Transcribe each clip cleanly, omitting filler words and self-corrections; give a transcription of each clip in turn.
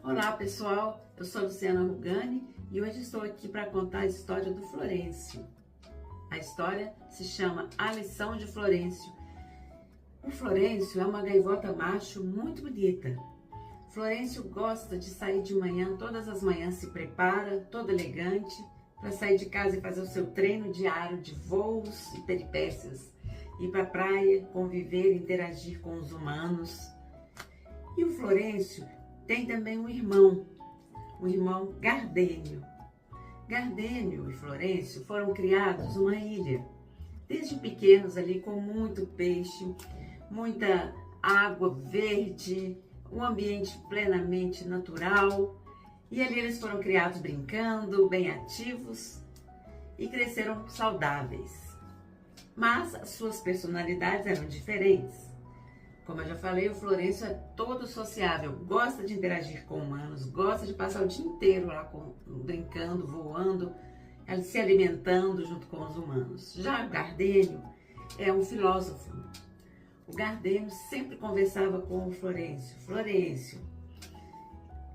Olá pessoal, eu sou Luciana Rugani e hoje estou aqui para contar a história do Florencio. A história se chama A Lição de Florencio. O Florencio é uma gaivota macho muito bonita. Florencio gosta de sair de manhã, todas as manhãs se prepara, todo elegante, para sair de casa e fazer o seu treino diário de voos e peripécias, ir para a praia, conviver, interagir com os humanos. E o Florencio tem também um irmão Gardênio. Gardênio e Florencio foram criados numa ilha, desde pequenos ali com muito peixe, muita água verde, um ambiente plenamente natural. E ali eles foram criados brincando, bem ativos e cresceram saudáveis. Mas as suas personalidades eram diferentes. Como eu já falei, o Florencio é todo sociável, gosta de interagir com humanos, gosta de passar o dia inteiro lá brincando, voando, se alimentando junto com os humanos. Já o Gardênio é um filósofo. O Gardênio sempre conversava com o Florencio. Florencio,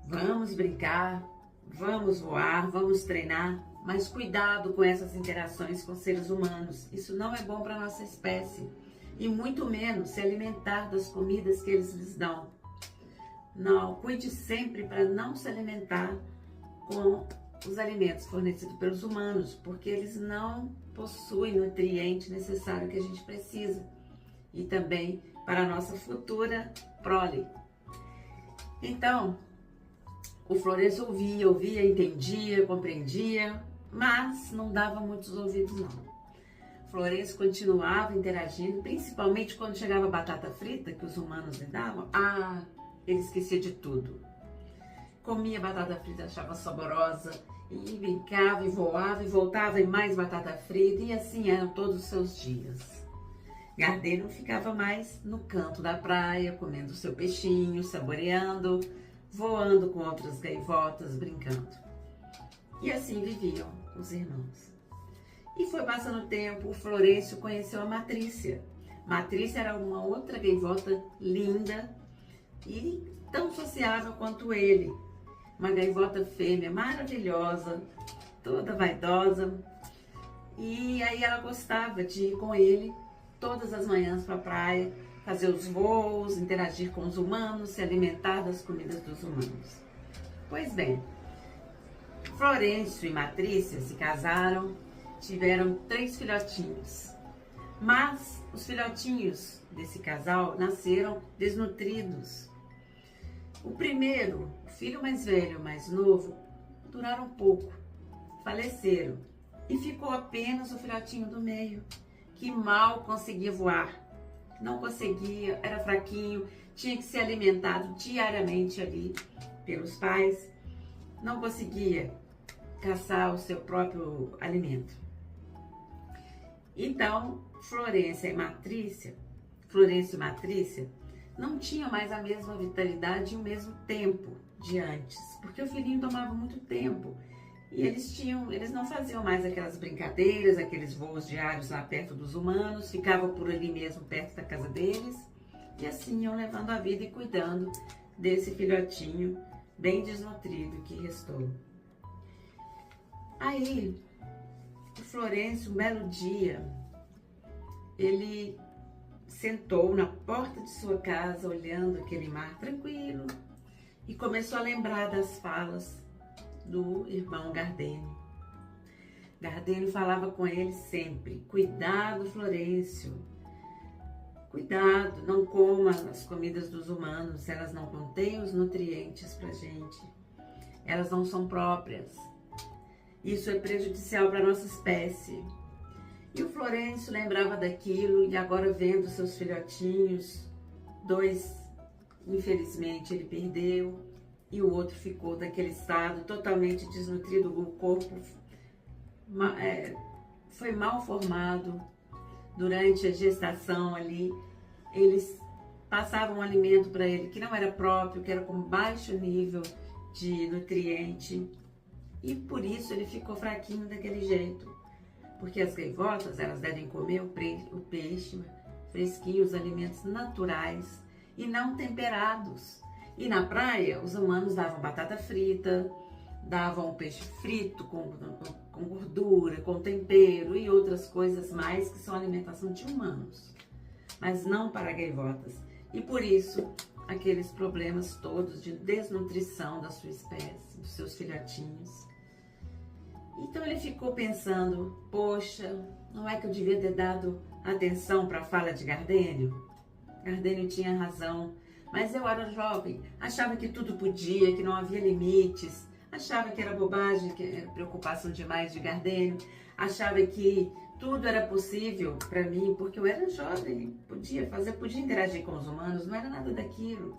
vamos brincar, vamos voar, vamos treinar, mas cuidado com essas interações com seres humanos. Isso não é bom para a nossa espécie. E muito menos se alimentar das comidas que eles lhes dão. Não, cuide sempre para não se alimentar com os alimentos fornecidos pelos humanos, porque eles não possuem o nutriente necessário que a gente precisa. E também para a nossa futura prole. Então, o Florencio ouvia, entendia, compreendia, mas não dava muitos ouvidos não. Florencio continuava interagindo, principalmente quando chegava a batata frita que os humanos lhe davam. Ele esquecia de tudo. Comia batata frita, achava saborosa, e brincava, e voava, e voltava em mais batata frita, e assim eram todos os seus dias. Gardênio ficava mais no canto da praia, comendo seu peixinho, saboreando, voando com outras gaivotas, brincando. E assim viviam os irmãos. E foi passando o tempo, o Florencio conheceu a Matrícia. Matrícia era uma outra gaivota linda e tão sociável quanto ele. Uma gaivota fêmea maravilhosa, toda vaidosa. E aí ela gostava de ir com ele todas as manhãs para a praia, fazer os voos, interagir com os humanos, se alimentar das comidas dos humanos. Pois bem, Florencio e Matrícia se casaram, tiveram 3 filhotinhos, mas os filhotinhos desse casal nasceram desnutridos. O primeiro, o filho mais velho, mais novo, duraram pouco, faleceram e ficou apenas o filhotinho do meio, que mal conseguia voar, não conseguia, era fraquinho, tinha que ser alimentado diariamente ali pelos pais, não conseguia caçar o seu próprio alimento. Então, Florencio e Matrícia não tinham mais a mesma vitalidade e o mesmo tempo de antes, porque o filhinho tomava muito tempo e eles não faziam mais aquelas brincadeiras, aqueles voos diários lá perto dos humanos, ficavam por ali mesmo perto da casa deles e assim iam levando a vida e cuidando desse filhotinho bem desnutrido que restou. Aí, o Florencio, um belo dia, ele sentou na porta de sua casa, olhando aquele mar tranquilo, e começou a lembrar das falas do irmão Gardênio. Gardênio falava com ele sempre: cuidado, Florencio, cuidado, não coma as comidas dos humanos, elas não contêm os nutrientes pra gente, elas não são próprias. Isso é prejudicial para a nossa espécie. E o Florencio lembrava daquilo e agora vendo seus filhotinhos, 2, infelizmente, ele perdeu e o outro ficou daquele estado totalmente desnutrido, o corpo foi mal formado durante a gestação ali. Eles passavam um alimento para ele que não era próprio, que era com baixo nível de nutriente. E por isso ele ficou fraquinho daquele jeito. Porque as gaivotas, elas devem comer o peixe fresquinho, os alimentos naturais e não temperados. E na praia, os humanos davam batata frita, davam peixe frito com gordura, com tempero e outras coisas mais que são alimentação de humanos, mas não para gaivotas. E por isso, aqueles problemas todos de desnutrição da sua espécie, dos seus filhotinhos. Então ele ficou pensando, poxa, não é que eu devia ter dado atenção para a fala de Gardênio? Gardênio tinha razão, mas eu era jovem, achava que tudo podia, que não havia limites, achava que era bobagem, que era preocupação demais de Gardênio, achava que tudo era possível para mim, porque eu era jovem, podia fazer, podia interagir com os humanos, não era nada daquilo.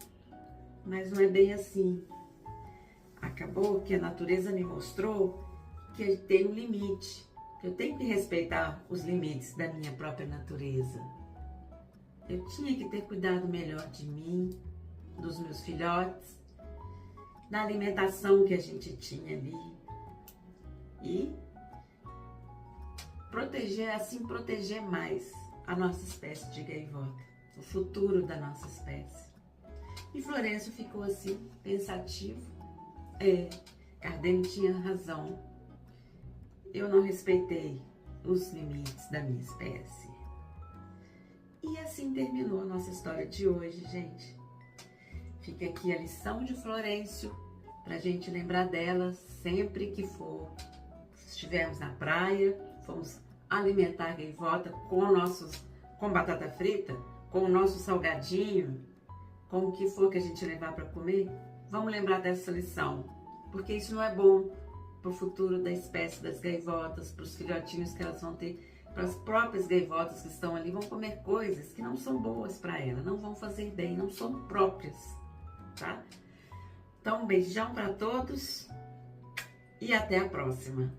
Mas não é bem assim. Acabou que a natureza me mostrou que tem um limite, que eu tenho que respeitar os limites da minha própria natureza. Eu tinha que ter cuidado melhor de mim, dos meus filhotes, da alimentação que a gente tinha ali e proteger mais a nossa espécie de gaivota, o futuro da nossa espécie. E Florencio ficou assim, pensativo. Gardênio tinha razão. Eu não respeitei os limites da minha espécie. E assim terminou a nossa história de hoje, gente. Fica aqui a lição de Florencio, pra gente lembrar dela sempre que estivermos na praia, fomos alimentar a gaivota com batata frita, com o nosso salgadinho, com o que for que a gente levar para comer, vamos lembrar dessa lição, porque isso não é bom para o futuro da espécie das gaivotas, para os filhotinhos que elas vão ter, para as próprias gaivotas que estão ali, vão comer coisas que não são boas para ela, não vão fazer bem, não são próprias, tá? Então, um beijão para todos e até a próxima.